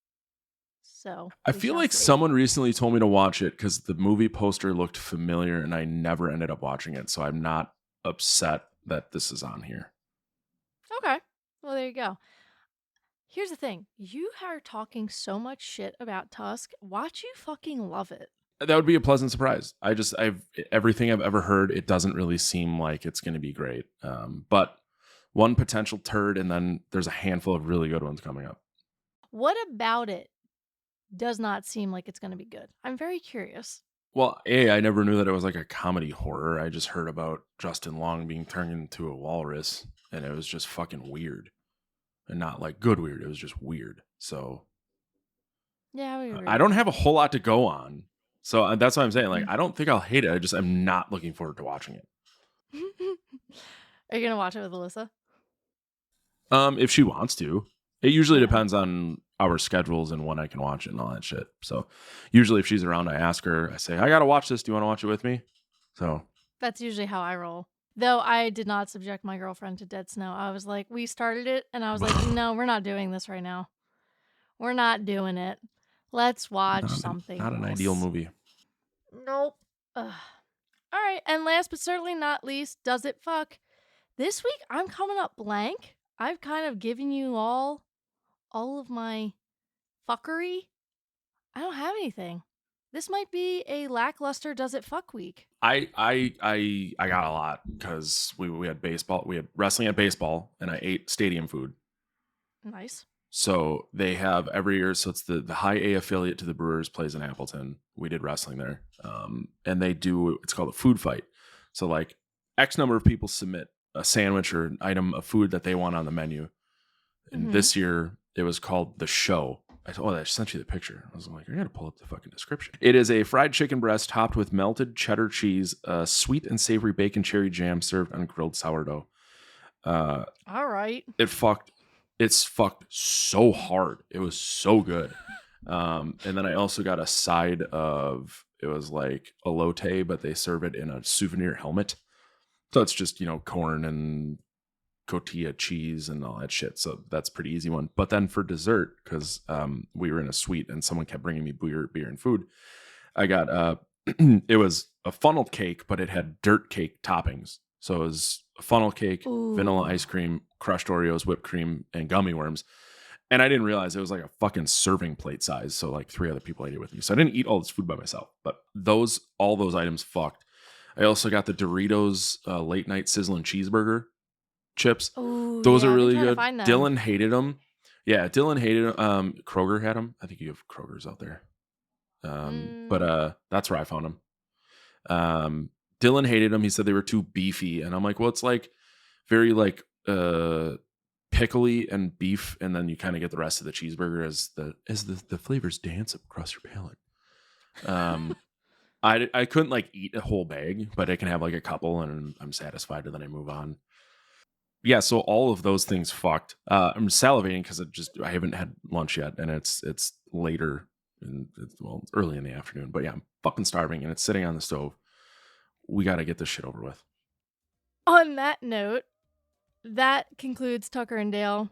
D: So
E: I feel like someone recently told me to watch it because the movie poster looked familiar and I never ended up watching it. So I'm not upset that this is on here.
D: Okay. Well, there you go. Here's the thing. You are talking so much shit about Tusk. Watch you fucking love it.
E: That would be a pleasant surprise. Everything I've ever heard, it doesn't really seem like it's going to be great. But one potential turd, and then there's a handful of really good ones coming up.
D: What about it does not seem like it's going to be good? I'm very curious.
E: Well, I never knew that it was like a comedy horror. I just heard about Justin Long being turned into a walrus, and it was just fucking weird. And not like good weird. It was just weird. So
D: Yeah,
E: I don't have a whole lot to go on. So that's what I'm saying. Like, I don't think I'll hate it. I'm not looking forward to watching it.
D: Are you gonna watch it with Alyssa?
E: If she wants to. It usually depends on our schedules and when I can watch it and all that shit. So usually if she's around, I ask her, I say, I gotta watch this. Do you want to watch it with me? So
D: That's usually how I roll. Though I did not subject my girlfriend to Dead Snow. I was like, we started it, and I was like, no, we're not doing this right now. We're not doing it. Let's watch something
E: Not an
D: else.
E: ideal movie.
D: Nope. Ugh. All right, and last but certainly not least, does it fuck? This week, I'm coming up blank. I've kind of given you all of my fuckery. I don't have anything. This might be a lackluster does it fuck week.
E: I got a lot because we had baseball, we had wrestling at baseball, and I ate stadium food.
D: Nice.
E: So they have every year. So it's the high A affiliate to the Brewers plays in Appleton. We did wrestling there. And they do, it's called a food fight. So like X number of people submit a sandwich or an item of food that they want on the menu. And this year it was called The Show. I sent you the picture. I was like, I gotta pull up the fucking description. It is a fried chicken breast topped with melted cheddar cheese, sweet and savory bacon cherry jam served on grilled sourdough.
D: All right.
E: It's fucked so hard. It was so good. And then I also got a side of, it was like elote, but they serve it in a souvenir helmet. So it's just, corn and cotija cheese and all that shit. So that's a pretty easy one. But then for dessert, because we were in a suite and someone kept bringing me beer and food, I got, it was a funnel cake, but it had dirt cake toppings. So it was a funnel cake, vanilla ice cream, crushed Oreos, whipped cream, and gummy worms. And I didn't realize it was like a fucking serving plate size. So like 3 other people ate it with me. So I didn't eat all this food by myself. But all those items fucked. I also got the Doritos late night sizzling cheeseburger chips.
D: Ooh,
E: those are
D: I've been
E: really
D: trying to
E: good.
D: find them.
E: Dylan hated them. Yeah, Dylan hated them. Kroger had them. I think you have Kroger's out there. But that's where I found them. Dylan hated them. He said they were too beefy. And I'm like, well, it's like very like pickly and beef, and then you kind of get the rest of the cheeseburger as the flavors dance across your palate. I couldn't like eat a whole bag, but I can have like a couple and I'm satisfied, and then I move on. Yeah, so all of those things fucked. I'm salivating because I haven't had lunch yet, and it's later and it's early in the afternoon. But yeah, I'm fucking starving, and it's sitting on the stove. We got to get this shit over with.
D: On that note, that concludes Tucker and Dale.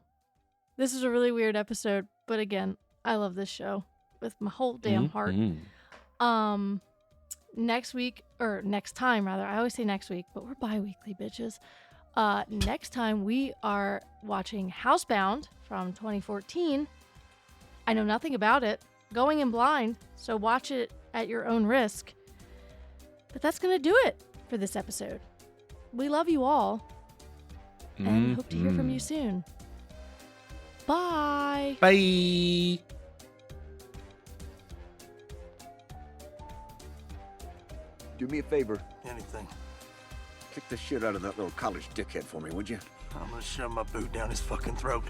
D: This is a really weird episode, but again, I love this show with my whole damn heart. Next week, or next time rather, I always say next week, but we're bi-weekly bitches. Next time we are watching Housebound from 2014. I know nothing about it, going in blind, so watch it at your own risk. But that's going to do it for this episode. We love you all and hope to hear from you soon. Bye.
E: Bye.
G: Do me a favor.
C: Anything.
G: Kick the shit out of that little college dickhead for me, would you?
C: I'm gonna shove my boot down his fucking throat.